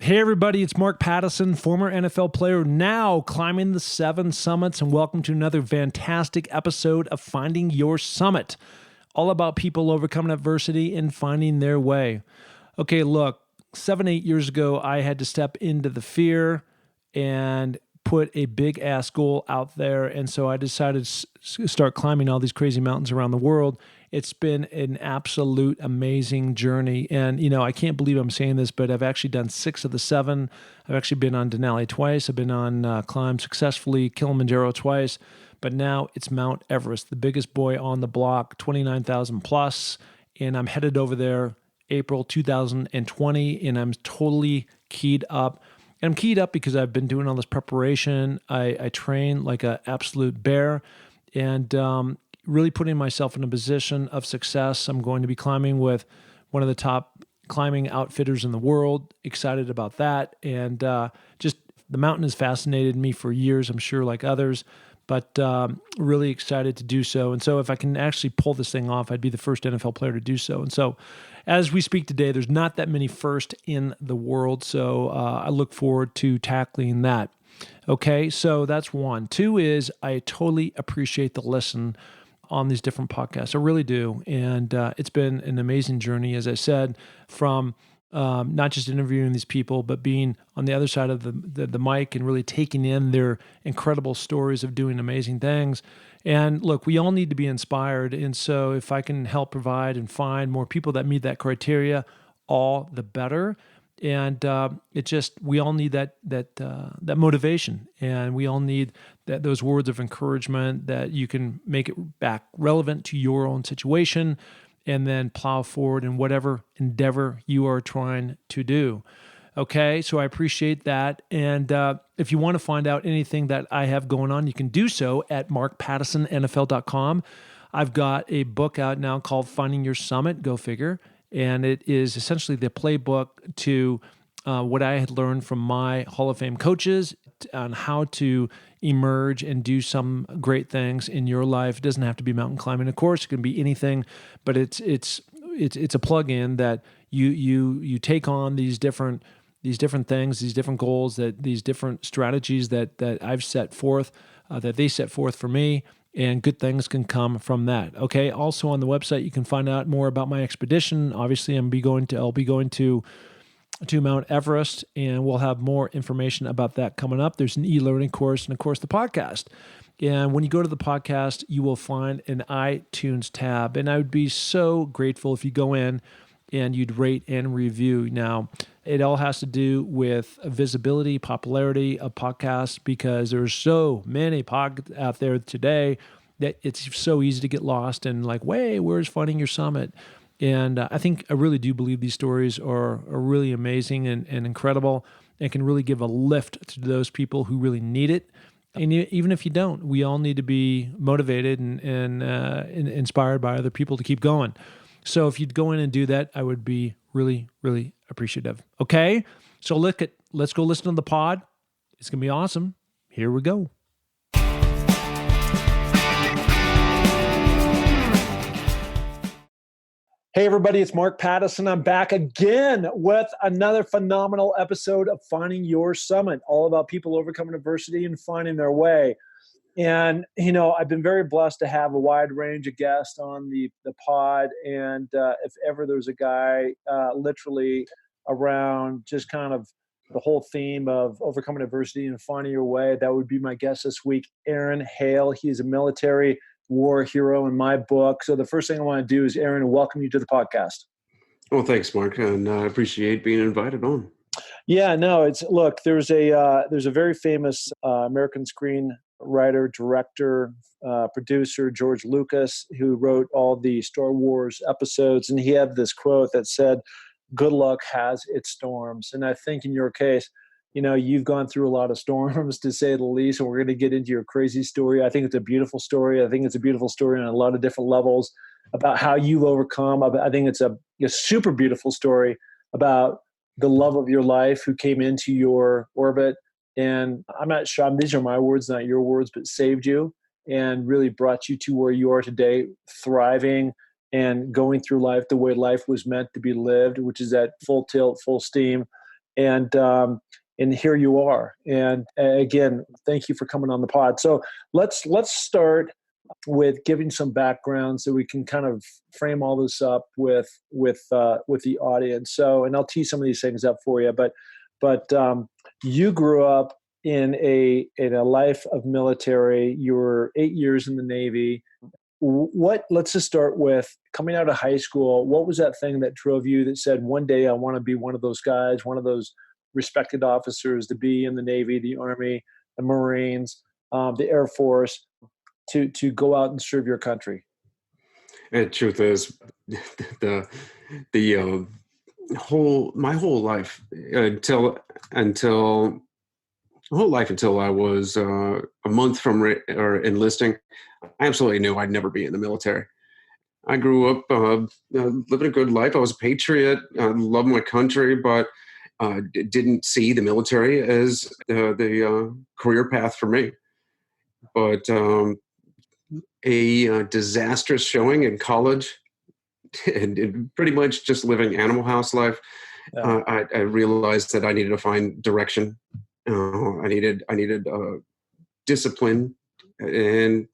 Hey everybody, it's Mark Pattison, former NFL player, now climbing the 7 summits, and welcome to another fantastic episode of Finding Your Summit, all about people overcoming adversity and finding their way. Okay, look, 7-8 years ago, I had to step into the fear and put a big ass goal out there, and so I decided to start climbing all these crazy mountains around the world. It's been an absolute amazing journey. And, I can't believe I'm saying this, but I've actually done 6 of the 7. I've actually been on Denali twice. I've been on climbed successfully Kilimanjaro twice. But now it's Mount Everest, the biggest boy on the block, 29,000 plus. And I'm headed over there April 2020, and I'm totally keyed up. And I'm keyed up because I've been doing all this preparation. I train like an absolute bear. And really putting myself in a position of success. I'm going to be climbing with one of the top climbing outfitters in the world. Excited about that. And just the mountain has fascinated me for years, I'm sure like others, but really excited to do so. And so if I can actually pull this thing off, I'd be the first NFL player to do so. And so as we speak today, there's not that many first in the world. So I look forward to tackling that. Okay, so that's one. 2 is I totally appreciate the listen on these different podcasts. I really do. And it's been an amazing journey, as I said, from not just interviewing these people, but being on the other side of the mic and really taking in their incredible stories of doing amazing things. And look, we all need to be inspired. And so if I can help provide and find more people that meet that criteria, all the better. And we all need that motivation, and we all need those words of encouragement that you can make it back relevant to your own situation, and then plow forward in whatever endeavor you are trying to do. Okay, so I appreciate that. And if you want to find out anything that I have going on, you can do so at markpattisonnfl.com. I've got a book out now called Finding Your Summit, go figure. And it is essentially the playbook to what I had learned from my Hall of Fame coaches on how to emerge and do some great things in your life. It doesn't have to be mountain climbing, of course. It can be anything, but it's a plug-in that you take on these different things, these different goals, these different strategies that I've set forth, that they set forth for me. And good things can come from that. Okay. Also on the website, you can find out more about my expedition. Obviously, I'll be going to Mount Everest, and we'll have more information about that coming up. There's an e-learning course, and of course the podcast. And when you go to the podcast, you will find an iTunes tab. And I would be so grateful if you go in and you'd rate and review. Now, it all has to do with visibility, popularity of podcasts, because there's so many podcasts out there today that it's so easy to get lost and like, where's Finding Your Summit? And I really do believe these stories are really amazing and incredible, and can really give a lift to those people who really need it. And even if you don't, we all need to be motivated and inspired by other people to keep going. So if you'd go in and do that, I would be really, really appreciative. Okay? So let's go listen to the pod. It's going to be awesome. Here we go. Hey everybody, it's Mark Pattison. I'm back again with another phenomenal episode of Finding Your Summit, all about people overcoming adversity and finding their way. And, I've been very blessed to have a wide range of guests on the pod. And if ever there's a guy literally around just kind of the whole theme of overcoming adversity and finding your way, that would be my guest this week, Aaron Hale. He's a military war hero in my book. So the first thing I want to do is, Aaron, welcome you to the podcast. Well, thanks, Mark. And I appreciate being invited on. Yeah, no, there's a very famous American screenwriter, director, producer, George Lucas, who wrote all the Star Wars episodes. And he had this quote that said, "Good luck has its storms." And I think in your case, you've gone through a lot of storms, to say the least, and we're going to get into your crazy story. I think it's a beautiful story. I think it's a beautiful story on a lot of different levels about how you've overcome. I think it's a super beautiful story about the love of your life who came into your orbit. And I'm not sure, these are my words, not your words, but saved you and really brought you to where you are today, thriving and going through life the way life was meant to be lived, which is at full tilt, full steam. and here you are. And again, thank you for coming on the pod. So let's start with giving some background so we can kind of frame all this up with the audience. So, and I'll tee some of these things up for you, but you grew up in a life of military. You were 8 years in the Navy. Let's just start with coming out of high school. What was that thing that drove you that said, one day I want to be one of those guys, one of those respected officers to be in the Navy, the Army, the Marines, the Air Force, to go out and serve your country? And truth is, the my whole life until I was a month from enlisting, I absolutely knew I'd never be in the military. I grew up living a good life. I was a patriot. I loved my country, but didn't see the military as the career path for me. But a disastrous showing in college and pretty much just living Animal House life, I realized that I needed to find direction. I needed discipline and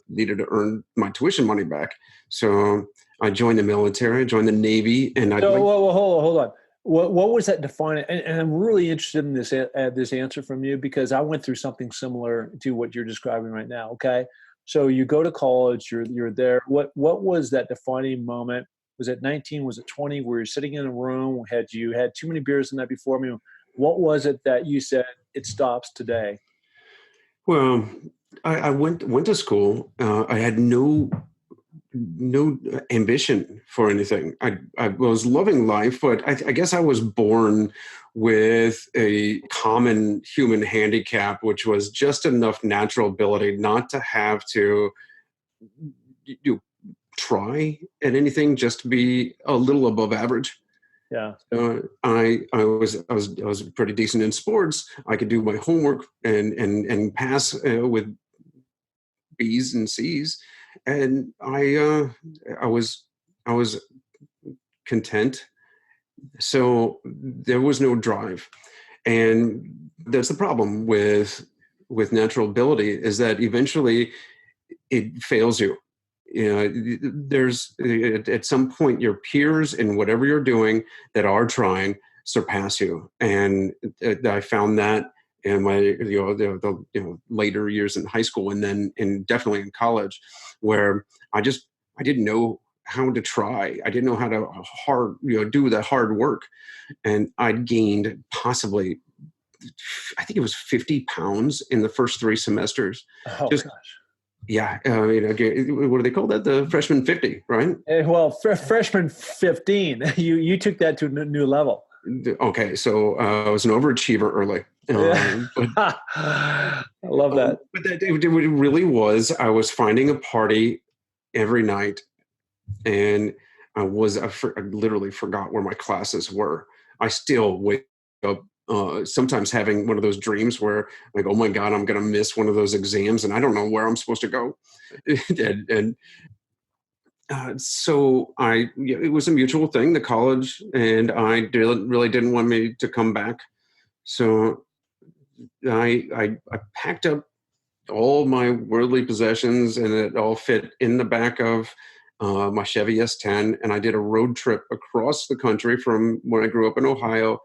needed to earn my tuition money back. So I joined the military, I joined the Navy, and hold on. What was that defining? And I'm really interested in this answer from you, because I went through something similar to what you're describing right now. Okay, so you go to college, you're there. What was that defining moment? Was it 19? Was it 20? Where you're sitting in a room? Had you had too many beers the night before? I mean, what was it that you said it stops today? Well, I went to school. I had no ambition for anything. I was loving life, but I guess I was born with a common human handicap, which was just enough natural ability not to have to try at anything, just to be a little above average. Yeah. I was pretty decent in sports. I could do my homework and pass with B's and C's, and I was content. So there was no drive, and that's the problem with natural ability, is that eventually it fails you. You know, there's at some point your peers in whatever you're doing that are trying surpass you, and I found that in my the later years in high school, and then definitely in college, where I didn't know how to try. I didn't know how to do the hard work, and I'd gained possibly, I think it was 50 pounds in the first 3 semesters. Oh Just gosh. Yeah, what do they call that? The freshman 50, right? Well, freshman 15, you took that to a new level. Okay, so I was an overachiever early. I love that. But it really was. I was finding a party every night, and I literally forgot where my classes were. I still wake up sometimes having one of those dreams where, like, oh my God, I'm going to miss one of those exams and I don't know where I'm supposed to go. So it was a mutual thing, the college, and I really didn't want me to come back. So I packed up all my worldly possessions, and it all fit in the back of my Chevy S10, and I did a road trip across the country from where I grew up in Ohio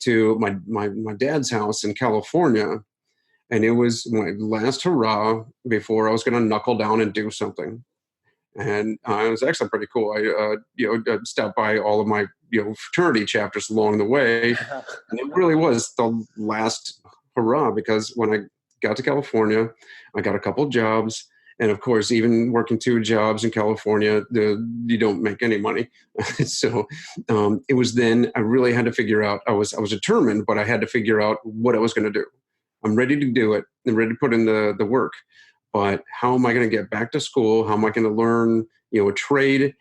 to my dad's house in California, and it was my last hurrah before I was going to knuckle down and do something. And it was actually pretty cool. I stopped by all of my fraternity chapters along the way, and it really was the last hurrah, because when I got to California, I got a couple jobs. And of course, even working 2 jobs in California, you don't make any money. So it was then I really had to figure out. I was determined, but I had to figure out what I was going to do. I'm ready to do it. I'm ready to put in the work. But how am I going to get back to school? How am I going to learn, a trade,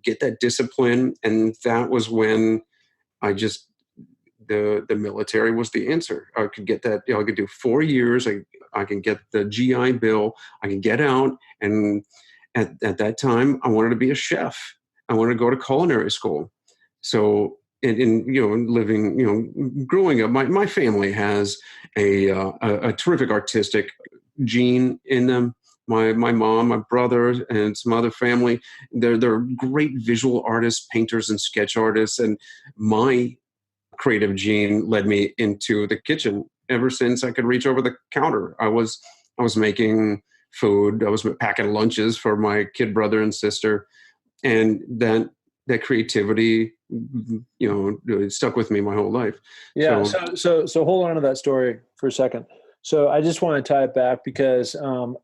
get that discipline? And that was when the military was the answer. I could get that. I could do 4 years. I can get the GI Bill. I can get out. And at that time, I wanted to be a chef. I wanted to go to culinary school. So living, growing up, my family has a terrific artistic gene in them. My mom, my brother, and some other family, they're great visual artists, painters, and sketch artists. And my creative gene led me into the kitchen ever since I could reach over the counter. I was making food. I was packing lunches for my kid brother and sister, and that creativity, it stuck with me my whole life. Yeah. So hold on to that story for a second. So I just want to tie it back because,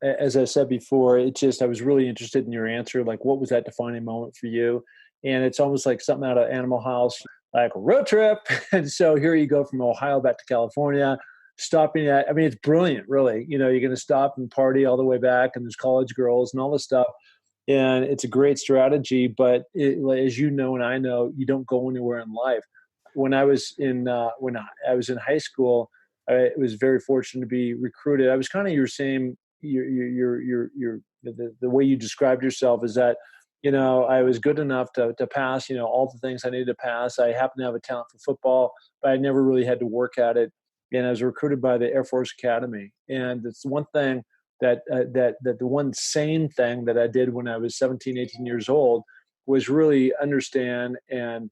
as I said before, I was really interested in your answer. Like, what was that defining moment for you? And it's almost like something out of Animal House, like a road trip. And so here you go from Ohio back to California, stopping at, I mean, it's brilliant, really. You're going to stop and party all the way back, and there's college girls and all this stuff. And it's a great strategy, but as you know and I know, you don't go anywhere in life. When I was in high school, I was very fortunate to be recruited. I was kind of your same. The way you described yourself is that I was good enough to pass. All the things I needed to pass. I happened to have a talent for football, but I never really had to work at it. And I was recruited by the Air Force Academy, and it's one thing that the one sane thing that I did when I was 17, 18 years old was really understand and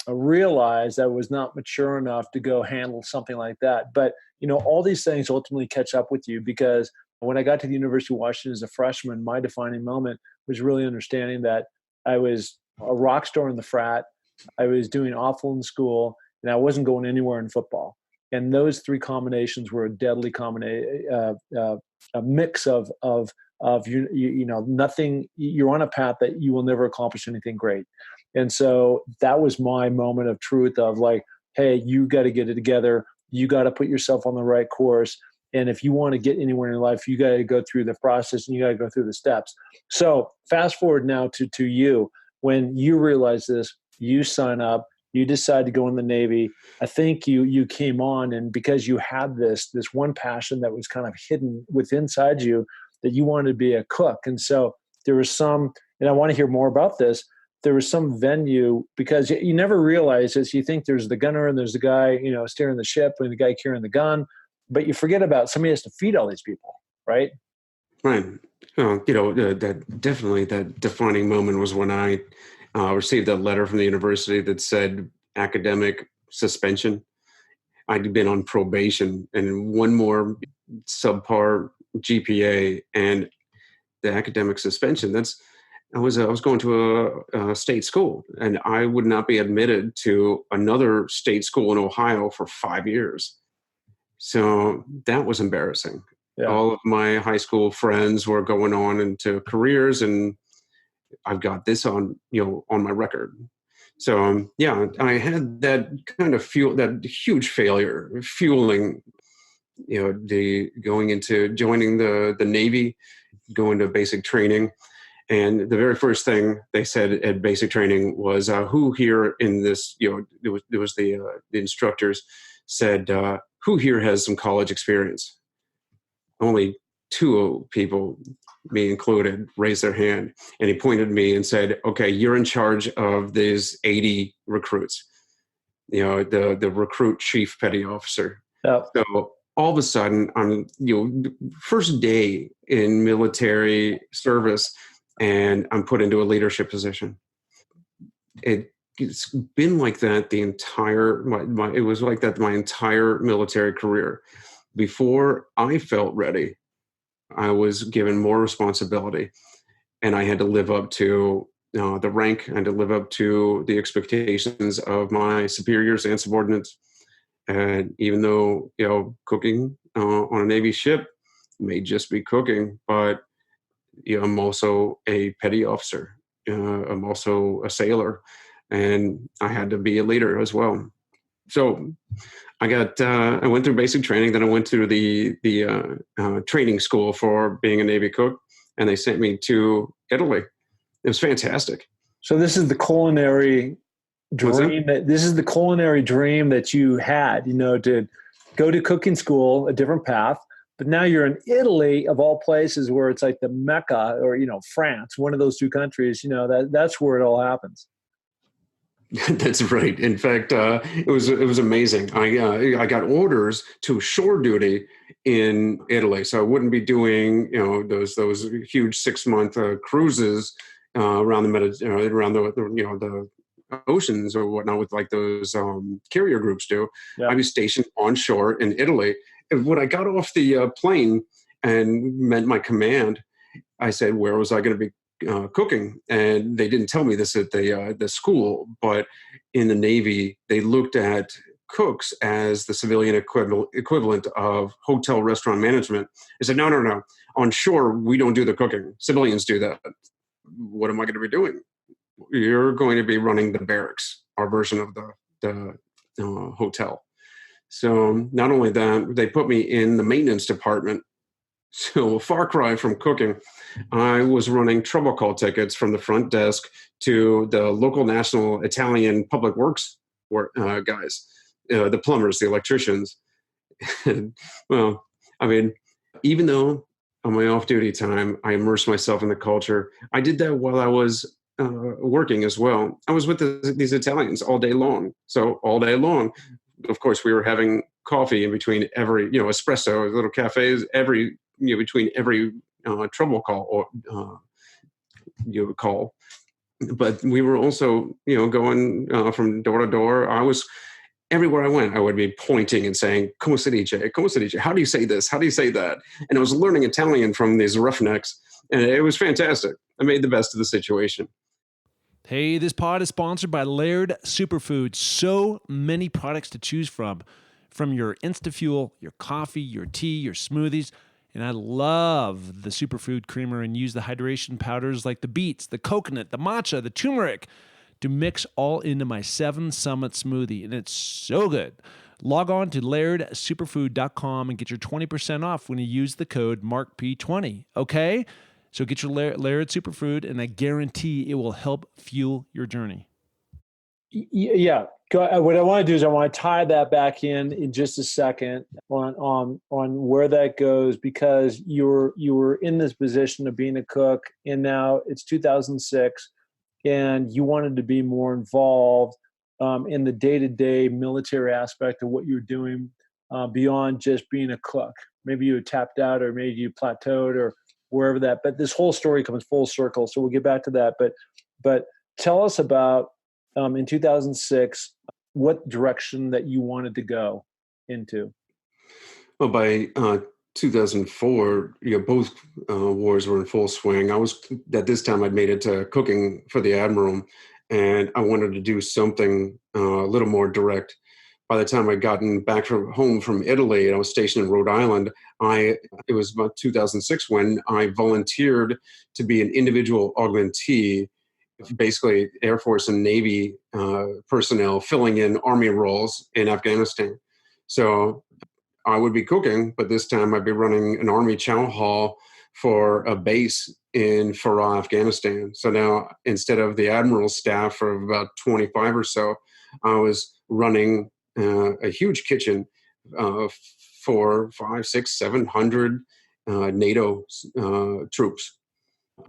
realize I was not mature enough to go handle something like that. But, all these things ultimately catch up with you, because when I got to the University of Washington as a freshman, my defining moment was really understanding that I was a rock star in the frat. I was doing awful in school, and I wasn't going anywhere in football. And those three combinations were a deadly combination, a mix of nothing. You're on a path that you will never accomplish anything great. And so that was my moment of truth of like, hey, you got to get it together. You got to put yourself on the right course. And if you want to get anywhere in life, you got to go through the process and you got to go through the steps. So fast forward now to you. When you realize this, you sign up, you decide to go in the Navy. I think you came on, and because you had this one passion that was kind of hidden inside you, that you wanted to be a cook. And so there was some, and I want to hear more about this, there was some venue, because you never realize this. You think there's the gunner and there's the guy, steering the ship and the guy carrying the gun, but you forget about somebody has to feed all these people, right? Right. That definitely that defining moment was when I received a letter from the university that said academic suspension. I'd been on probation and one more subpar GPA and the academic suspension. I was going to a state school, and I would not be admitted to another state school in Ohio for 5 years. So that was embarrassing. Yeah. All of my high school friends were going on into careers, and I've got this on my record. So I had that kind of that huge failure fueling, the going into joining the Navy, going to basic training. And the very first thing they said at basic training was, who here in this, there was the instructors said, who here has some college experience? Only two people, me included, raised their hand. And he pointed at me and said, okay, you're in charge of these 80 recruits, the recruit chief petty officer. Oh. So all of a sudden, I'm, first day in military service, and I'm put into a leadership position. It's been like that the entire, it was like that my entire military career. Before I felt ready, I was given more responsibility, and I had to live up to the rank. I had to live up to the expectations of my superiors and subordinates. And even though, cooking on a Navy ship may just be cooking, but I'm also a petty officer. I'm also a sailor, and I had to be a leader as well. So I went through basic training. Then I went through the training school for being a Navy cook, and they sent me to Italy. It was fantastic. So this is the culinary dream. This is the culinary dream that you had, to go to cooking school, a different path. But now you're in Italy, of all places, where it's like the Mecca, or France, one of those two countries. That's where it all happens. That's right. In fact, it was amazing. I got orders to shore duty in Italy, so I wouldn't be doing those huge 6 month cruises around the around the oceans or whatnot with like those carrier groups do. I'd Yep. be stationed on shore in Italy. And when I got off the plane and met my command, I said, where was I going to be cooking? And they didn't tell me this at the school, but in the Navy, they looked at cooks as the civilian equivalent of hotel restaurant management. They said, no, no, no. On shore, we don't do the cooking. Civilians do that. What am I going to be doing? You're going to be running the barracks, our version of the hotel. So not only that, they put me in the maintenance department. So a far cry from cooking. I was running trouble call tickets from the front desk to the local national Italian public works guys, the plumbers, the electricians. Well, I mean, even though on my off-duty time, I immersed myself in the culture, I did that while I was working as well. I was with these Italians all day long. So all day long, of course, we were having coffee in between every, espresso, little cafes, between every trouble call or call. But we were also, going from door to door. I was everywhere I went, I would be pointing and saying, "Come si dice? Come si dice? How do you say this? How do you say that?" And I was learning Italian from these roughnecks, and it was fantastic. I made the best of the situation. Hey, this pod is sponsored by Laird Superfood. So many products to choose from your InstaFuel, your coffee, your tea, your smoothies. And I love the Superfood creamer and use the hydration powders like the beets, the coconut, the matcha, the turmeric to mix all into my 7 Summit smoothie. And it's so good. Log on to lairdsuperfood.com and get your 20% off when you use the code MARKP20. Okay? So get your Laird Superfood, and I guarantee it will help fuel your journey. Yeah. What I want to do is I want to tie that back in just a second on where that goes, because you were in this position of being a cook, and now it's 2006, and you wanted to be more involved in the day-to-day military aspect of what you're doing beyond just being a cook. Maybe you had tapped out, or maybe you plateaued, or wherever that. But this whole story comes full circle, so we'll get back to that. But tell us about in 2006 what direction that you wanted to go into. Well, by 2004, both wars were in full swing. I was at this time I'd made it to cooking for the admiral, and I wanted to do something a little more direct. By the time I'd gotten back home from Italy, and I was stationed in Rhode Island, it was about 2006 when I volunteered to be an individual augmentee, basically Air Force and Navy personnel filling in Army roles in Afghanistan. So I would be cooking, but this time I'd be running an Army chow hall for a base in Farah, Afghanistan. So now instead of the admiral's staff of about 25 or so, I was running a huge kitchen for 500, 600, 700 NATO troops.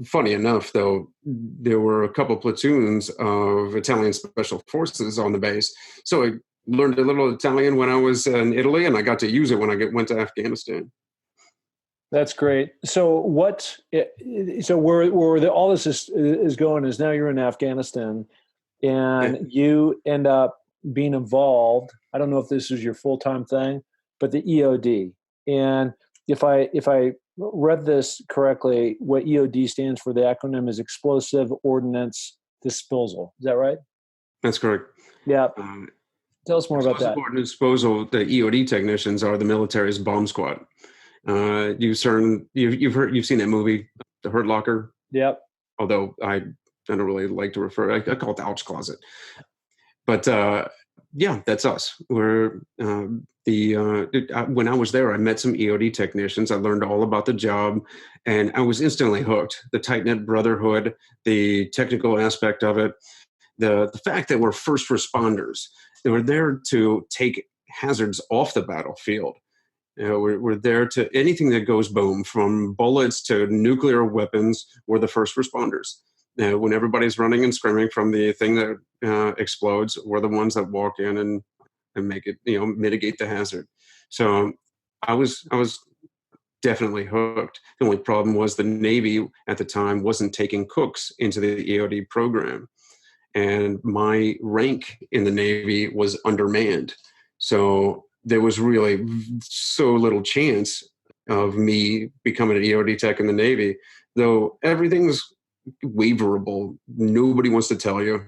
Funny enough, though, there were a couple platoons of Italian special forces on the base. So I learned a little Italian when I was in Italy, and I got to use it when I went to Afghanistan. That's great. So where all this is going is now you're in Afghanistan, and you end up being involved. I don't know if this is your full-time thing, but the EOD. And if I read this correctly, what EOD stands for, the acronym is Explosive Ordnance Disposal. Is that right? That's correct. Yeah. Tell us more about that. Ordnance disposal. The EOD technicians are the military's bomb squad. You've seen that movie, The Hurt Locker. Yep. Although I don't really like to refer. I call it the ouch closet. But yeah, that's us. We're when I was there, I met some EOD technicians. I learned all about the job, and I was instantly hooked. The tight-knit brotherhood, the technical aspect of it, the fact that we're first responders. They were there to take hazards off the battlefield. We're there to anything that goes boom, from bullets to nuclear weapons. We're the first responders. when everybody's running and screaming from the thing that explodes, we're the ones that walk in and make it, mitigate the hazard. So I was definitely hooked. The only problem was the Navy at the time wasn't taking cooks into the EOD program. And my rank in the Navy was undermanned. So there was really so little chance of me becoming an EOD tech in the Navy, though everything's waiverable. Nobody wants to tell you.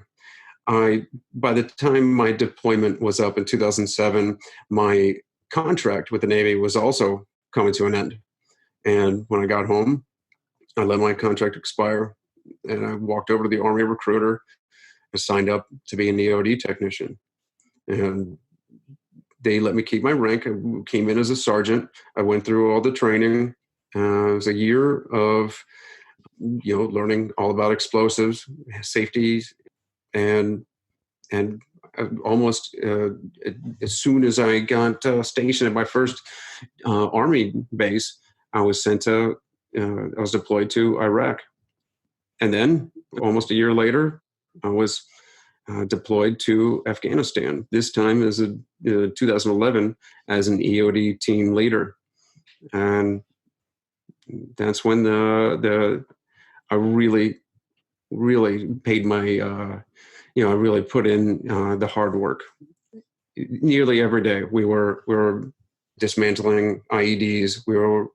By the time my deployment was up in 2007, my contract with the Navy was also coming to an end. And when I got home, I let my contract expire and I walked over to the Army recruiter. I signed up to be an EOD technician. And they let me keep my rank. I came in as a sergeant. I went through all the training. It was a year of, learning all about explosives, safety, and almost as soon as I got stationed at my first Army base, I was deployed to Iraq. And then almost a year later, I was deployed to Afghanistan, this time as 2011 as an EOD team leader. And that's when I really paid my, I really put in the hard work. Nearly every day we were dismantling IEDs. We were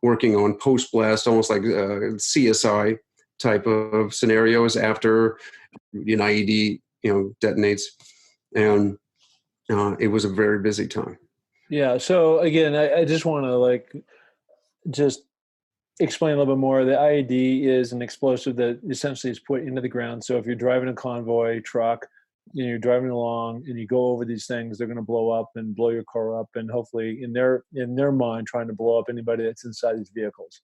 working on post-blast, almost like CSI type of scenarios after an IED, detonates. And it was a very busy time. Yeah. So again, I just want to just explain a little bit more. The IED is an explosive that essentially is put into the ground. So if you're driving a convoy truck, you're driving along and you go over these things, they're going to blow up and blow your car up, and hopefully in their mind trying to blow up anybody that's inside these vehicles.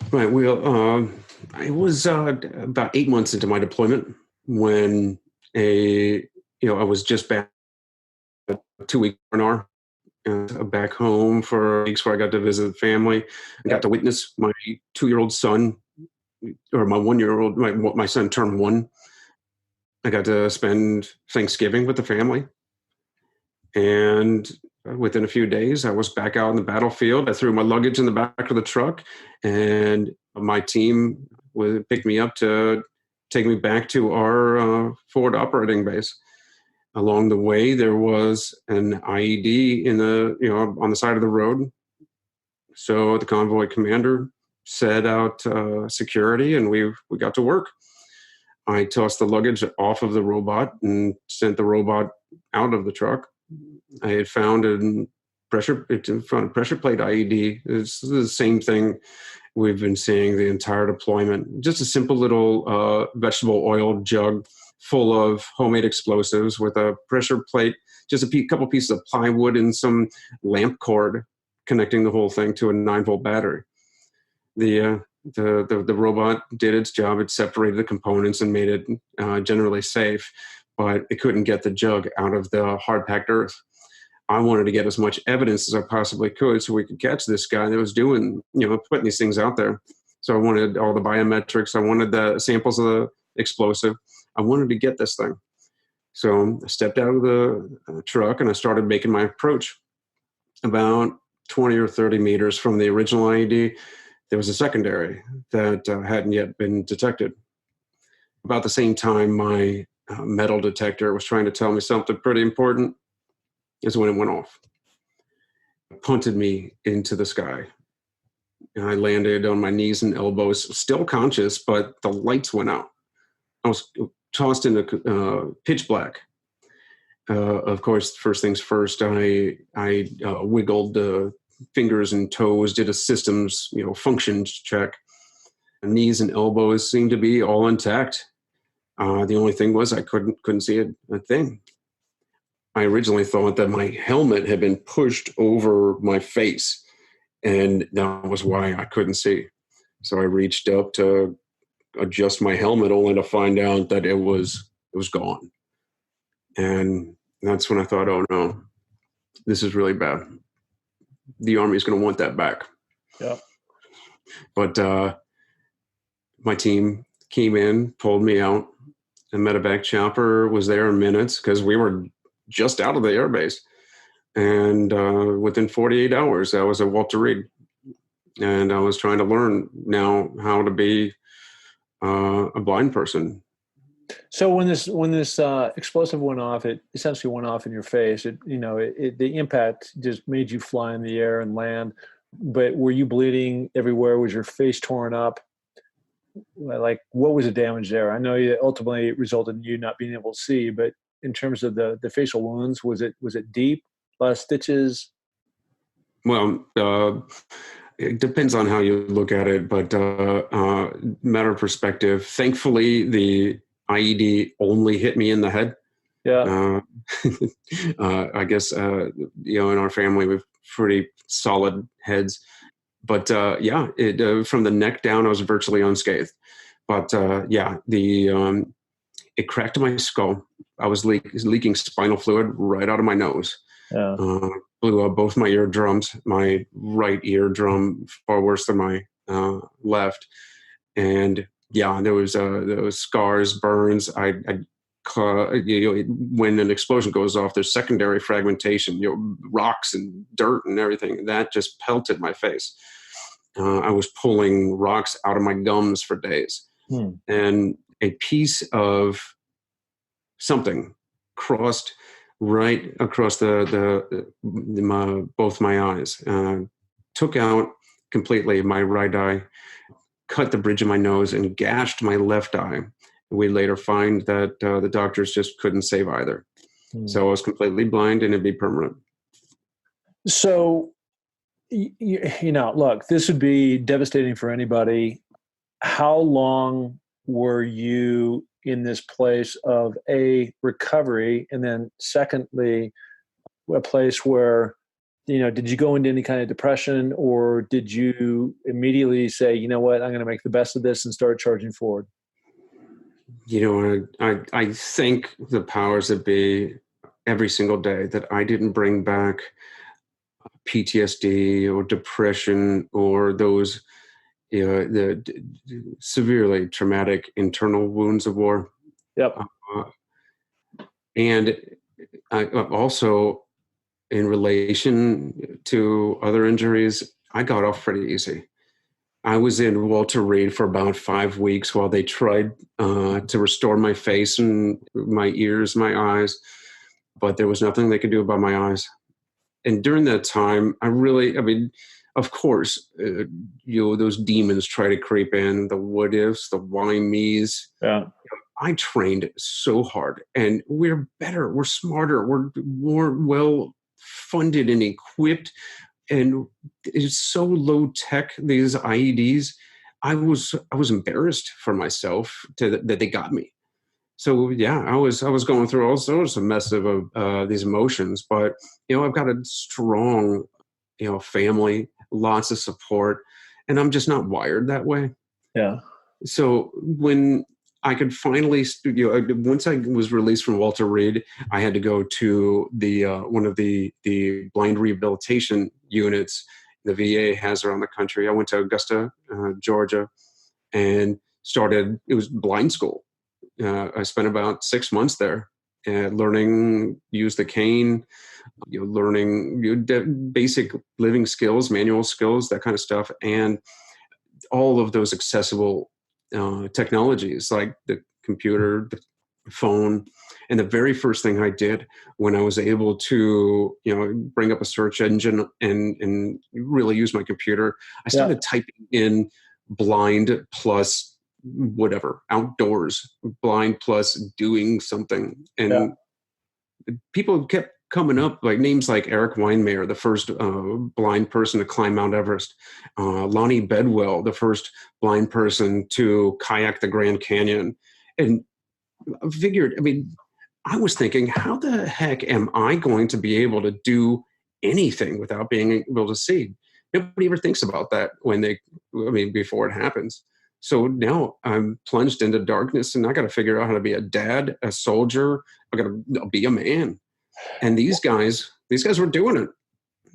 Right. Well, I was about 8 months into my deployment when I was just back 2 weeks R&R. Back home for weeks where I got to visit family. I got to witness my 2-year-old son, or my 1-year-old, my son turned 1. I got to spend Thanksgiving with the family. And within a few days, I was back out in the battlefield. I threw my luggage in the back of the truck, and my team picked me up to take me back to our forward operating base. Along the way, there was an IED on the side of the road. So the convoy commander set out security, and we got to work. I tossed the luggage off of the robot and sent the robot out of the truck. I had found a pressure plate IED. It's the same thing we've been seeing the entire deployment. Just a simple little vegetable oil jug full of homemade explosives with a pressure plate, just a couple pieces of plywood and some lamp cord connecting the whole thing to a 9-volt battery. The robot did its job. It separated the components and made it generally safe, but it couldn't get the jug out of the hard-packed earth. I wanted to get as much evidence as I possibly could so we could catch this guy that was doing, putting these things out there. So I wanted all the biometrics. I wanted the samples of the explosive. I wanted to get this thing. So I stepped out of the truck and I started making my approach. About 20 or 30 meters from the original IED, there was a secondary that hadn't yet been detected. About the same time, my metal detector was trying to tell me something pretty important is when it went off. It punted me into the sky. And I landed on my knees and elbows, still conscious, but the lights went out. I was tossed into pitch black. Of course, first things first, I wiggled the fingers and toes, did a systems functions check. Knees and elbows seemed to be all intact. The only thing was I couldn't see a thing. I originally thought that my helmet had been pushed over my face, and that was why I couldn't see. So I reached up to adjust my helmet, only to find out that it was gone. And that's when I thought, oh no, this is really bad. The Army is going to want that back. Yeah. But my team came in, pulled me out. A medevac chopper was there in minutes because we were just out of the airbase. And within 48 hours, I was at Walter Reed. And I was trying to learn now how to be a blind person. So when this explosive went off, it essentially went off in your face. The impact just made you fly in the air and land. But were you bleeding everywhere? Was your face torn up? Like, what was the damage there? I know it ultimately resulted in you not being able to see, but in terms of the facial wounds, was it deep? A lot of stitches? Well, it depends on how you look at it, but matter of perspective, thankfully, the IED only hit me in the head. Yeah. I guess, in our family, we have pretty solid heads. But from the neck down, I was virtually unscathed. But it cracked my skull. I was leaking spinal fluid right out of my nose. Yeah. Blew up both my eardrums, my right eardrum far worse than my left. And there was scars, burns. When an explosion goes off, there's secondary fragmentation, rocks and dirt and everything. That just pelted my face. I was pulling rocks out of my gums for days. And a piece of something crossed right across both my eyes, took out completely my right eye, cut the bridge of my nose, and gashed my left eye. We later find that the doctors just couldn't save either. So I was completely blind, and it'd be permanent. So, look, this would be devastating for anybody. How long were you in this place of recovery, and then secondly, a place where, did you go into any kind of depression, or did you immediately say, you know what, I'm going to make the best of this and start charging forward? I thank the powers that be every single day that I didn't bring back PTSD or depression or those the severely traumatic internal wounds of war. Yep. And I also, in relation to other injuries, I got off pretty easy. I was in Walter Reed for about 5 weeks while they tried to restore my face and my ears, my eyes, but there was nothing they could do about my eyes. And during that time, of course, those demons try to creep in, the what ifs, the why me's. Yeah. I trained so hard, and we're better, we're smarter, we're more well funded and equipped, and it's so low tech, these IEDs. I was embarrassed for myself that they got me. So I was going through all sorts of mess of these emotions, but I've got a strong family, lots of support, and I'm just not wired that way. Yeah. So when I could finally, once I was released from Walter Reed, I had to go to the one of the blind rehabilitation units the VA has around the country. I went to Augusta, Georgia, and it was blind school. I spent about 6 months there, learning use the cane, learning basic living skills, manual skills, that kind of stuff, and all of those accessible technologies like the computer, the phone. And the very first thing I did when I was able to, bring up a search engine and really use my computer, I started typing in blind plus whatever, outdoors, blind plus doing something. And people kept coming up, like names like Erik Weihenmayer, the first blind person to climb Mount Everest, Lonnie Bedwell, the first blind person to kayak the Grand Canyon. And I figured, I was thinking, how the heck am I going to be able to do anything without being able to see? Nobody ever thinks about that before it happens. So now I'm plunged into darkness, and I got to figure out how to be a dad, a soldier. I got to be a man. And these guys were doing it.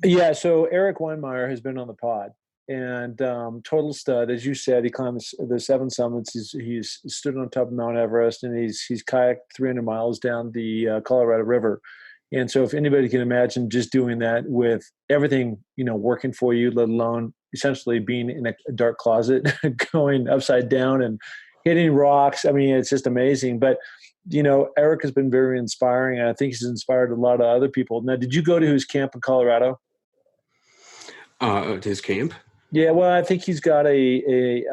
Yeah. So Erik Weihenmayer has been on the pod. and total stud. As you said, he climbed the 7 summits. He's stood on top of Mount Everest, and he's kayaked 300 miles down the Colorado River. And so if anybody can imagine just doing that with everything, working for you, let alone essentially being in a dark closet, going upside down and hitting rocks. I mean, it's just amazing. But, Erik has been very inspiring, and I think he's inspired a lot of other people. Now, did you go to his camp in Colorado? His camp? Yeah, well, I think he's got a.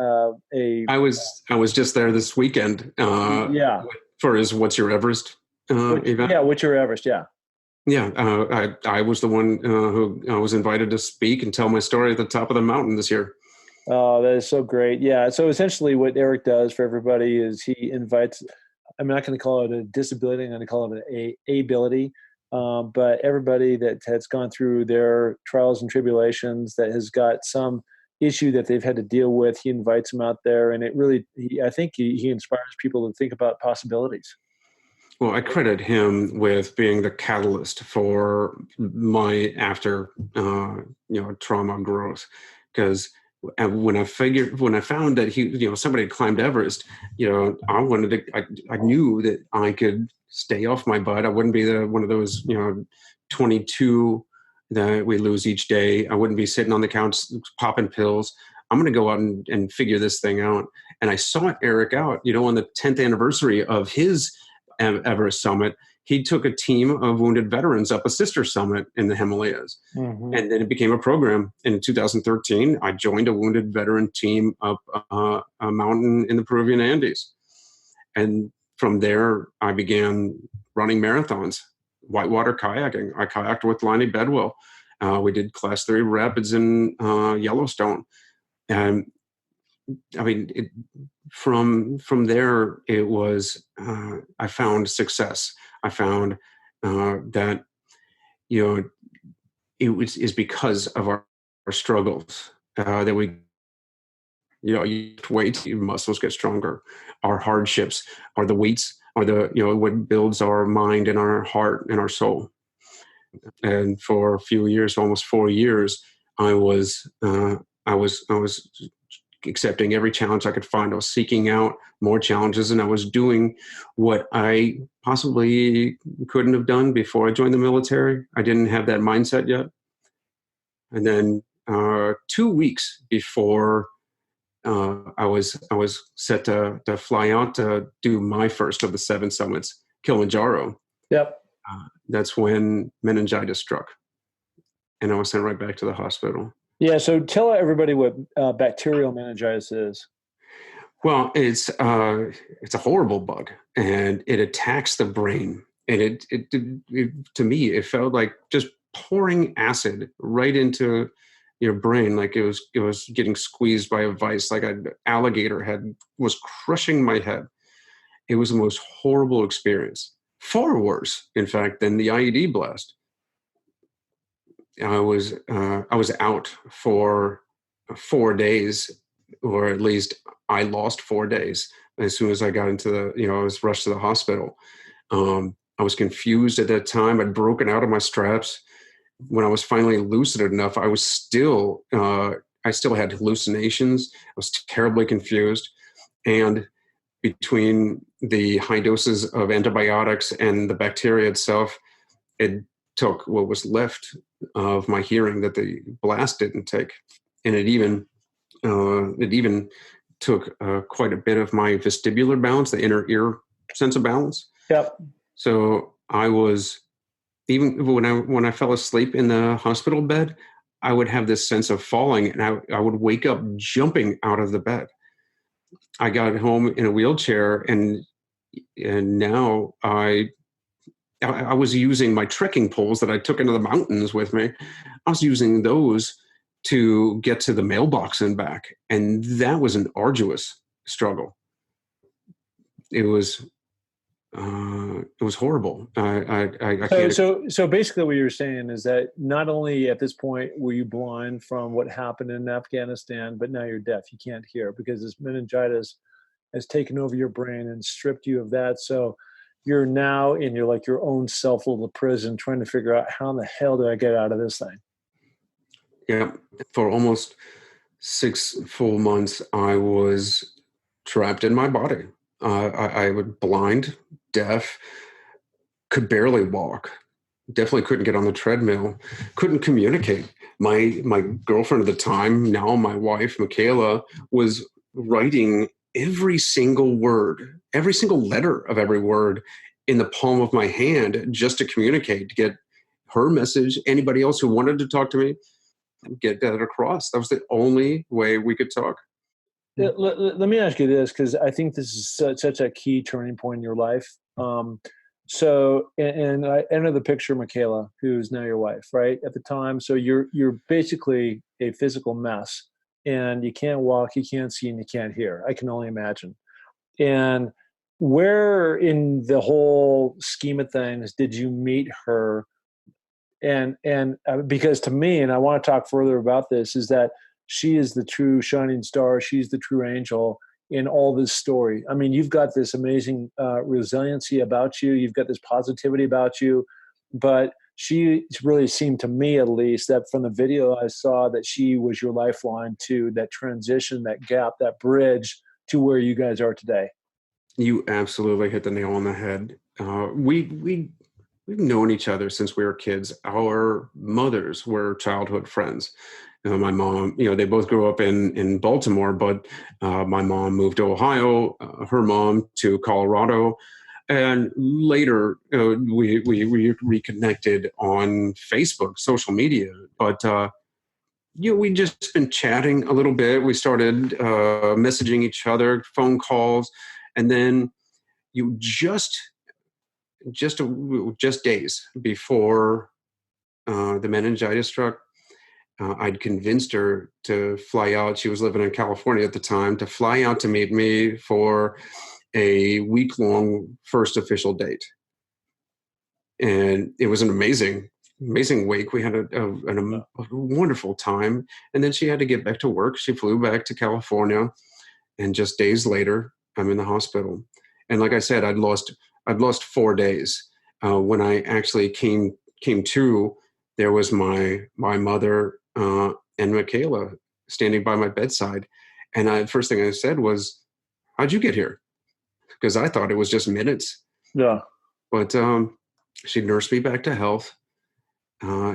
I was just there this weekend. For his What's Your Everest event. Yeah, What's Your Everest? Yeah. Yeah, I was the one who was invited to speak and tell my story at the top of the mountain this year. Oh, that is so great. Yeah. So essentially what Erik does for everybody is he invites, I'm not going to call it a disability, I'm going to call it an ability. But everybody that has gone through their trials and tribulations, that has got some issue that they've had to deal with, he invites them out there. And it really, I think he inspires people to think about possibilities. Well, I credit him with being the catalyst for my after, trauma growth. Because when I found that somebody had climbed Everest, I knew that I could stay off my butt. I wouldn't be one of those, 22 that we lose each day. I wouldn't be sitting on the couch popping pills. I'm going to go out and figure this thing out. And I sought Erik out, on the 10th anniversary of his Everest summit. He took a team of wounded veterans up a sister summit in the Himalayas. Mm-hmm. And then it became a program. In 2013, I joined a wounded veteran team up a mountain in the Peruvian Andes. And from there, I began running marathons, whitewater kayaking. I kayaked with Lonnie Bedwell. We did class 3 rapids in Yellowstone. And I mean, from there, it was, I found success. I found that, is because of our struggles that we, you lift weights, your muscles get stronger. Our hardships are the weights, are what builds our mind and our heart and our soul. And for a few years, almost 4 years, I was accepting every challenge I could find. I was seeking out more challenges, and I was doing what I possibly couldn't have done before I joined the military. I didn't have that mindset yet. And then 2 weeks before I was set to fly out to do my first of the 7 summits, Kilimanjaro. Yep. That's when meningitis struck, and I was sent right back to the hospital. Yeah, so tell everybody what bacterial meningitis is. Well, it's a horrible bug, and it attacks the brain. And it to me, it felt like just pouring acid right into your brain, like it was getting squeezed by a vice, like an alligator was crushing my head. It was the most horrible experience. Far worse, in fact, than the IED blast. I was out for 4 days, or at least I lost 4 days as soon as I got into I was rushed to the hospital. I was confused at that time. I'd broken out of my straps. When I was finally lucid enough, I still had hallucinations. I was terribly confused. And between the high doses of antibiotics and the bacteria itself, it took what was left of my hearing that the blast didn't take. And it even took quite a bit of my vestibular balance, the inner ear sense of balance. Yep. So I was, even when I fell asleep in the hospital bed, I would have this sense of falling, and I would wake up jumping out of the bed. I got home in a wheelchair, and now I was using my trekking poles that I took into the mountains with me. I was using those to get to the mailbox and back, and that was an arduous struggle. It was horrible. I can't. So basically what you're saying is that not only at this point were you blind from what happened in Afghanistan, but now you're deaf. You can't hear because this meningitis has taken over your brain and stripped you of that. So you're now in your own self-little prison trying to figure out how in the hell do I get out of this thing? Yeah. For almost 6 full months, I was trapped in my body. I was blind, deaf, could barely walk. Definitely couldn't get on the treadmill. Couldn't communicate. My girlfriend at the time, now my wife, Michaela, was writing every single word, every single letter of every word in the palm of my hand just to communicate, to get her message, anybody else who wanted to talk to me, get that across. That was the only way we could talk. Let me ask you this, because I think this is such a key turning point in your life. And I enter the picture, Michaela, who's now your wife, right? At the time, so you're basically a physical mess, and you can't walk, you can't see, and you can't hear. I can only imagine. And where in the whole scheme of things did you meet her? And because to me, and I want to talk further about this, is that she is the true shining star. She's the true angel in all this story. I mean, you've got this amazing resiliency about you. You've got this positivity about you, but she really seemed to me, at least, that from the video I saw, that she was your lifeline to that transition, that gap, that bridge to where you guys are today. You absolutely hit the nail on the head. We've known each other since we were kids. Our mothers were childhood friends. My mom, they both grew up in Baltimore, but my mom moved to Ohio, her mom to Colorado. And later, we reconnected on Facebook, social media. But, we just been chatting a little bit. We started messaging each other, phone calls. And then you just days before the meningitis struck, I'd convinced her to fly out. She was living in California at the time, to fly out to meet me for a week-long first official date. And it was an amazing week. We had a wonderful time. And then she had to get back to work. She flew back to California, and just days later, I'm in the hospital. And like I said, I'd lost 4 days. When I actually came to, there was my mother and Michaela standing by my bedside. And the first thing I said was, "How'd you get here?" Because I thought it was just minutes. Yeah. But she nursed me back to health.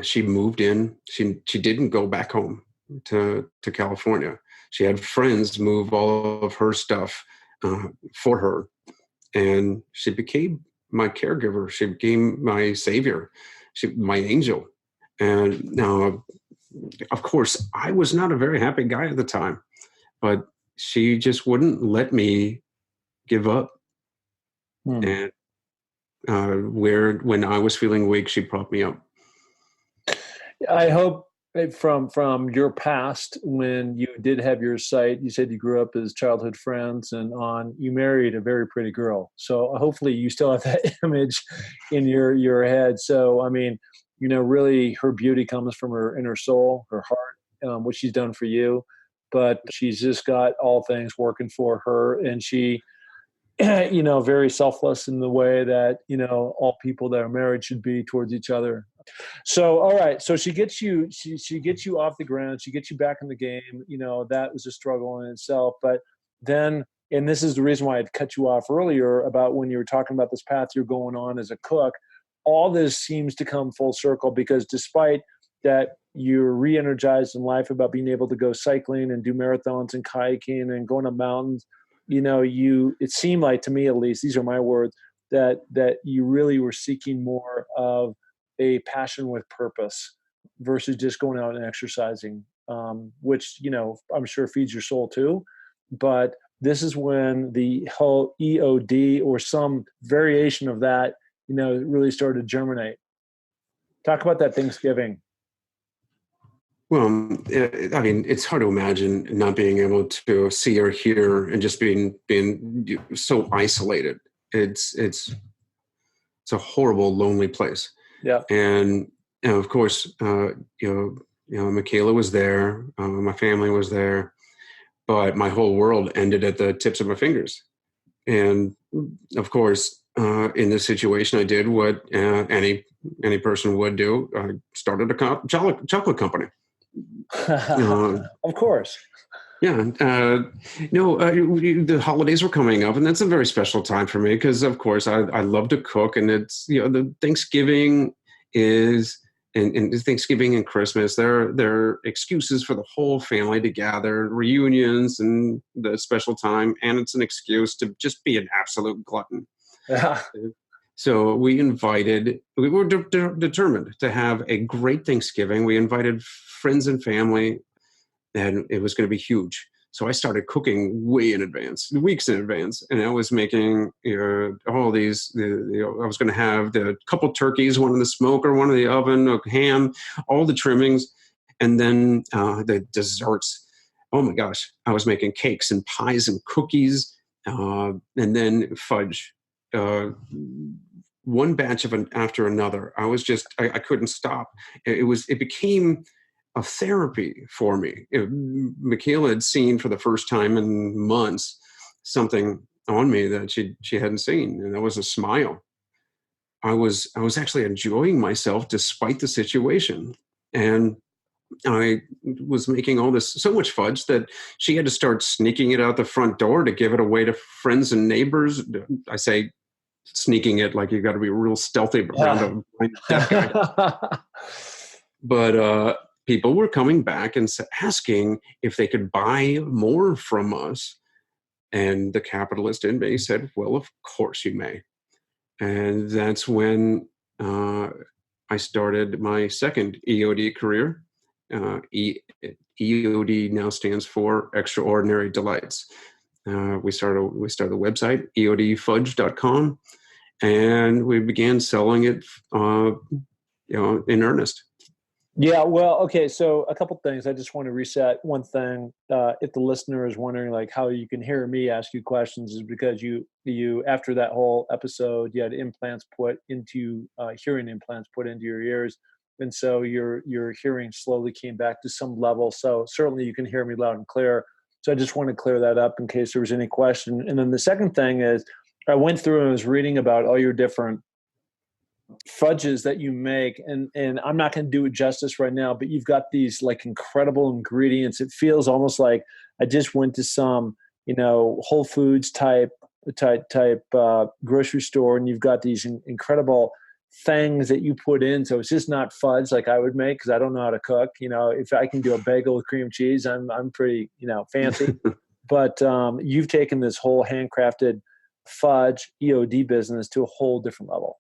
She moved in. She didn't go back home to California. She had friends move all of her stuff for her. And she became my caregiver. She became my savior, my angel. And now, of course, I was not a very happy guy at the time, but she just wouldn't let me give up. And when I was feeling weak, she propped me up. I hope from your past, when you did have your sight, you said you grew up as childhood friends, and you married a very pretty girl. So hopefully you still have that image in your head. So, I mean, really her beauty comes from her inner soul, her heart, what she's done for you, but she's just got all things working for her. And she, very selfless in the way that, all people that are married should be towards each other. So, all right. So she gets you, she gets you off the ground. She gets you back in the game. That was a struggle in itself. But then, and this is the reason why I'd cut you off earlier about when you were talking about this path you're going on as a cook, all this seems to come full circle, because despite that you're re-energized in life about being able to go cycling and do marathons and kayaking and going up mountains, it seemed like, to me at least, these are my words, that you really were seeking more of a passion with purpose versus just going out and exercising, which, I'm sure feeds your soul too. But this is when the whole EOD or some variation of that, really started to germinate. Talk about that Thanksgiving. Well, I mean, it's hard to imagine not being able to see or hear and just being so isolated. It's a horrible, lonely place. Yeah. And of course, Michaela was there, my family was there, but my whole world ended at the tips of my fingers. And of course, in this situation, I did what any person would do. I started a chocolate company. Of course. Yeah. The holidays were coming up, and that's a very special time for me because, of course, I love to cook, and it's, the Thanksgiving is, and Thanksgiving and Christmas, they're excuses for the whole family to gather, reunions, and the special time, and it's an excuse to just be an absolute glutton. Yeah. So we were determined to have a great Thanksgiving. We invited friends and family, and it was going to be huge. So I started cooking way in advance, weeks in advance, and I was making all these. I was going to have the couple turkeys, one in the smoker, one in the oven, a ham, all the trimmings, and then the desserts. Oh my gosh, I was making cakes and pies and cookies, and then fudge. One batch after another. I couldn't stop. It became a therapy for me. Michaela had seen for the first time in months something on me that she hadn't seen, and that was a smile. I was actually enjoying myself despite the situation, and I was making all this so much fudge that she had to start sneaking it out the front door to give it away to friends and neighbors. I say sneaking it like you got to be real stealthy around a deaf guy. But people were coming back and asking if they could buy more from us. And the capitalist in me said, well, of course you may. And that's when I started my second EOD career. EOD now stands for Extraordinary Delights. We started the website, eodfudge.com, and we began selling it in earnest. Yeah, well, okay. So a couple things. I just want to reset one thing. If the listener is wondering, like, how you can hear me ask you questions, is because you after that whole episode, you had implants put into hearing implants put into your ears, and so your hearing slowly came back to some level. So certainly you can hear me loud and clear. So I just want to clear that up in case there was any question. And then the second thing is, I went through and was reading about all your different fudges that you make, and I'm not going to do it justice right now, but you've got these like incredible ingredients. It feels almost like I just went to some Whole Foods type grocery store, and you've got these incredible things that you put in. So it's just not fudge like I would make, because I don't know how to cook. If I can do a bagel with cream cheese, I'm pretty fancy. But you've taken this whole handcrafted fudge EOD business to a whole different level.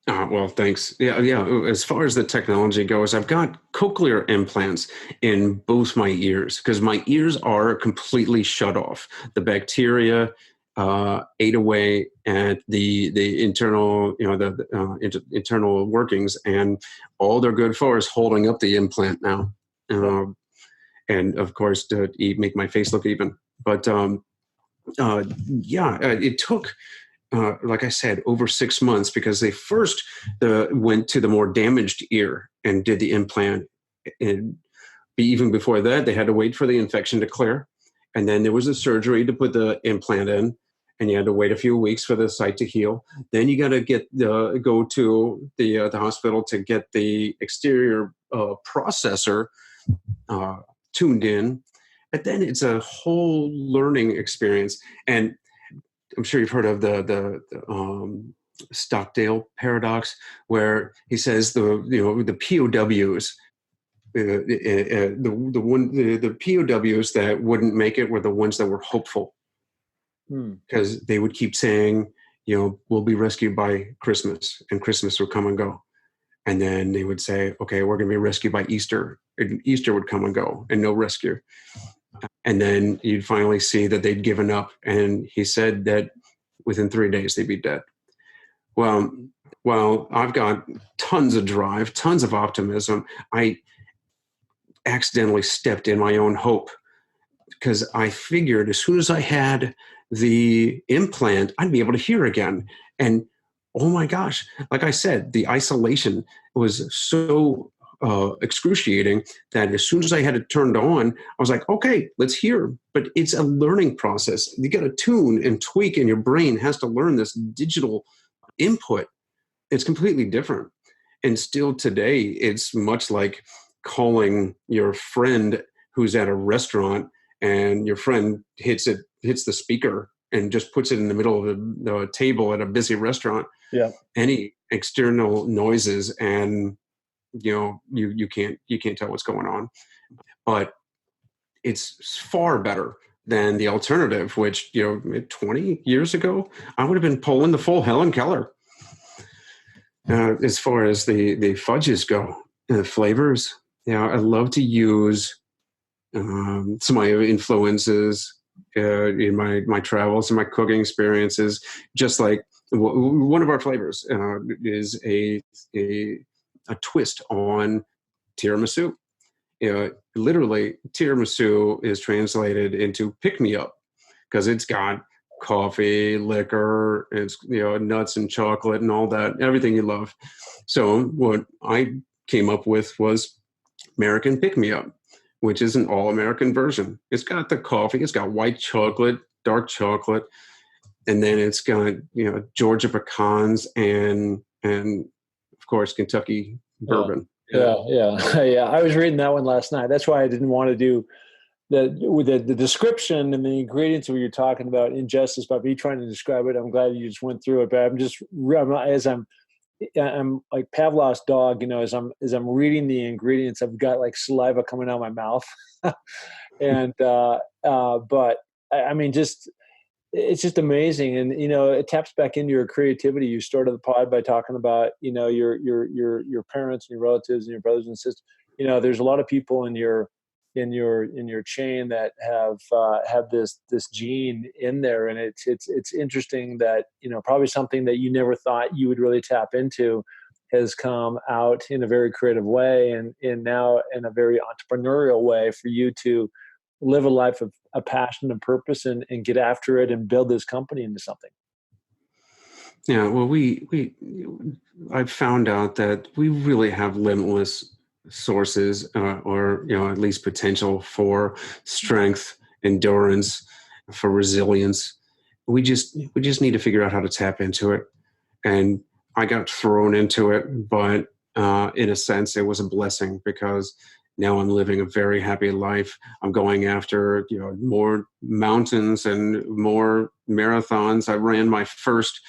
Well, thanks. Yeah. As far as the technology goes, I've got cochlear implants in both my ears because my ears are completely shut off. The bacteria ate away at the internal, internal workings, and all they're good for is holding up the implant now, and of course to make my face look even. But it took. Like I said, over 6 months, because they first went to the more damaged ear and did the implant. And even before that, they had to wait for the infection to clear. And then there was a surgery to put the implant in, and you had to wait a few weeks for the site to heal. Then you got to go to the hospital to get the exterior processor tuned in. But then it's a whole learning experience. And I'm sure you've heard of the Stockdale paradox, where he says the POWs, the POWs that wouldn't make it were the ones that were hopeful, because they would keep saying, we'll be rescued by Christmas, and Christmas would come and go, and then they would say, okay, we're going to be rescued by Easter, and Easter would come and go, and no rescue. And then you'd finally see that they'd given up. And he said that within 3 days, they'd be dead. Well, I've got tons of drive, tons of optimism. I accidentally stepped in my own hope, because I figured as soon as I had the implant, I'd be able to hear again. And oh my gosh, like I said, the isolation was so excruciating that as soon as I had it turned on, I was like, okay, let's hear. But it's a learning process. You got to tune and tweak, and your brain has to learn this digital input. It's completely different. And still today, it's much like calling your friend who's at a restaurant, and your friend hits the speaker and just puts it in the middle of the table at a busy restaurant. Yeah. Any external noises, and you can't tell what's going on. But it's far better than the alternative, which 20 years ago I would have been pulling the full Helen Keller. As far as the fudges go, the flavors, I love to use some of my influences in my travels and my cooking experiences. Just like one of our flavors is a twist on tiramisu. Literally, tiramisu is translated into pick-me-up because it's got coffee, liquor, it's nuts and chocolate and all that, everything you love. So what I came up with was American pick-me-up, which is an all-American version. It's got the coffee, it's got white chocolate, dark chocolate, and then it's got Georgia pecans and of course Kentucky bourbon. Yeah. I was reading that one last night. That's why I didn't want to do the description and the ingredients we were talking about injustice by me trying to describe it. I'm glad you just went through it, but I'm like Pavlov's dog, as I'm reading the ingredients, I've got like saliva coming out of my mouth. And, but I mean, it's just amazing. And, it taps back into your creativity. You started the pod by talking about, your parents and your relatives and your brothers and sisters. There's a lot of people in your chain that have this gene in there. And it's interesting that, probably something that you never thought you would really tap into has come out in a very creative way and now in a very entrepreneurial way for you to live a life of a passion and purpose and get after it and build this company into something. Yeah, well, I've found out that we really have limitless sources or at least potential for strength, endurance, for resilience. We just need to figure out how to tap into it. And I got thrown into it, but in a sense, it was a blessing because now I'm living a very happy life. I'm going after more mountains and more marathons. I ran my first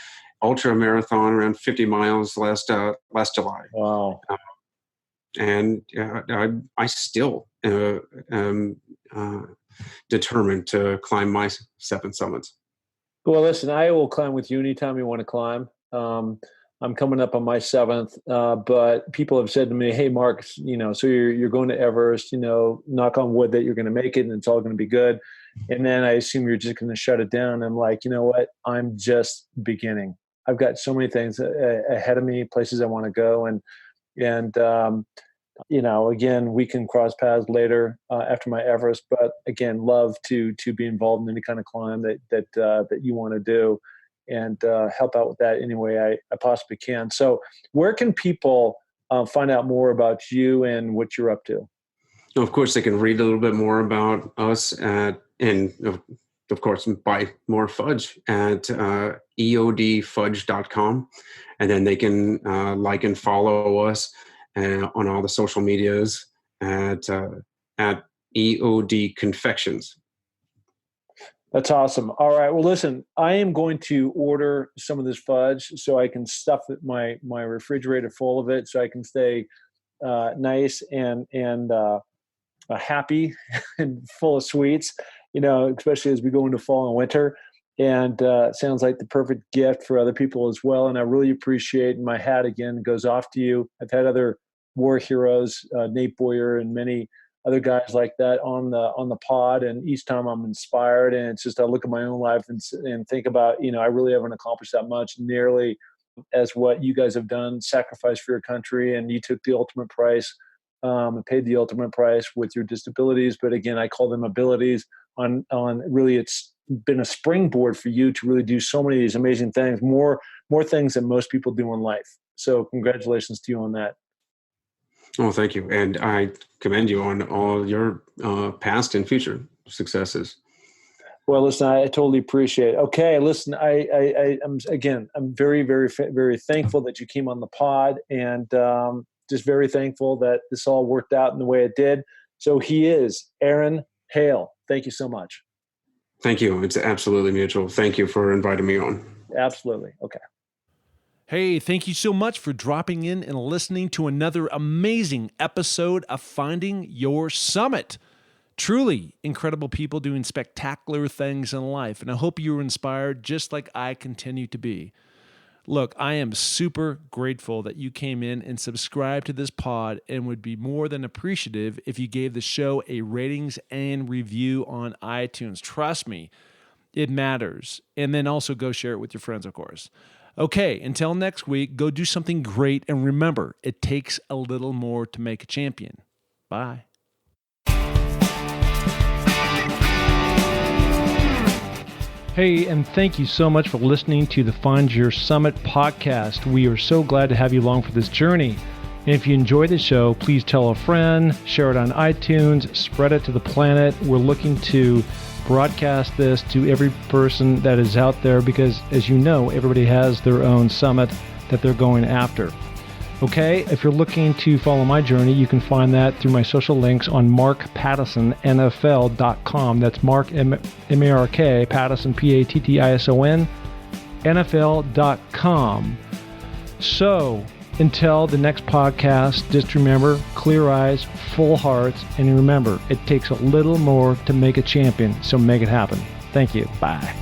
ultra marathon around 50 miles last July. Wow. And I still am determined to climb my 7 summits. Well, listen, I will climb with you anytime you want to climb. I'm coming up on my 7th, but people have said to me, "Hey, Mark, so you're going to Everest. Knock on wood that you're going to make it, and it's all going to be good." And then I assume you're just going to shut it down. I'm like, you know what? I'm just beginning. I've got so many things ahead of me, places I want to go, and again, we can cross paths later after my Everest. But again, love to be involved in any kind of climb that you want to do. And help out with that any way I possibly can. So where can people find out more about you and what you're up to? Of course, they can read a little bit more about us and of course, buy more fudge at eodfudge.com. And then they can like and follow us on all the social medias at EOD Confections. That's awesome. All right. Well, listen, I am going to order some of this fudge so I can stuff my refrigerator full of it so I can stay nice and happy and full of sweets, especially as we go into fall and winter. And it sounds like the perfect gift for other people as well. And I really appreciate, and my hat again goes off to you. I've had other war heroes, Nate Boyer and many other guys like that on the pod, and each time I'm inspired. And it's just I look at my own life and think about I really haven't accomplished that much nearly as what you guys have done, sacrificed for your country, and you took the ultimate price and paid the ultimate price with your disabilities. But again, I call them abilities. On really, it's been a springboard for you to really do so many of these amazing things, more things than most people do in life. So congratulations to you on that. Oh, thank you. And I commend you on all your past and future successes. Well, listen, I totally appreciate it. Okay, listen, I'm very, very, very thankful that you came on the pod, and just very thankful that this all worked out in the way it did. So he is Aaron Hale. Thank you so much. Thank you. It's absolutely mutual. Thank you for inviting me on. Absolutely. Okay. Hey, thank you so much for dropping in and listening to another amazing episode of Finding Your Summit. Truly incredible people doing spectacular things in life, and I hope you were inspired just like I continue to be. Look, I am super grateful that you came in and subscribed to this pod, and would be more than appreciative if you gave the show a ratings and review on iTunes. Trust me, it matters. And then also go share it with your friends, of course. Okay, until next week, go do something great, and remember, it takes a little more to make a champion. Bye. Hey, and thank you so much for listening to the Find Your Summit podcast. We are so glad to have you along for this journey. And if you enjoy the show, please tell a friend, share it on iTunes, spread it to the planet. We're looking to broadcast this to every person that is out there because, as you know, everybody has their own summit that they're going after. Okay, if you're looking to follow my journey, you can find that through my social links on markpattisonnfl.com. That's Mark, M-A-R-K, Pattison, P-A-T-T-I-S-O-N, NFL.com. So, until the next podcast, just remember, clear eyes, full hearts, and remember, it takes a little more to make a champion, so make it happen. Thank you. Bye.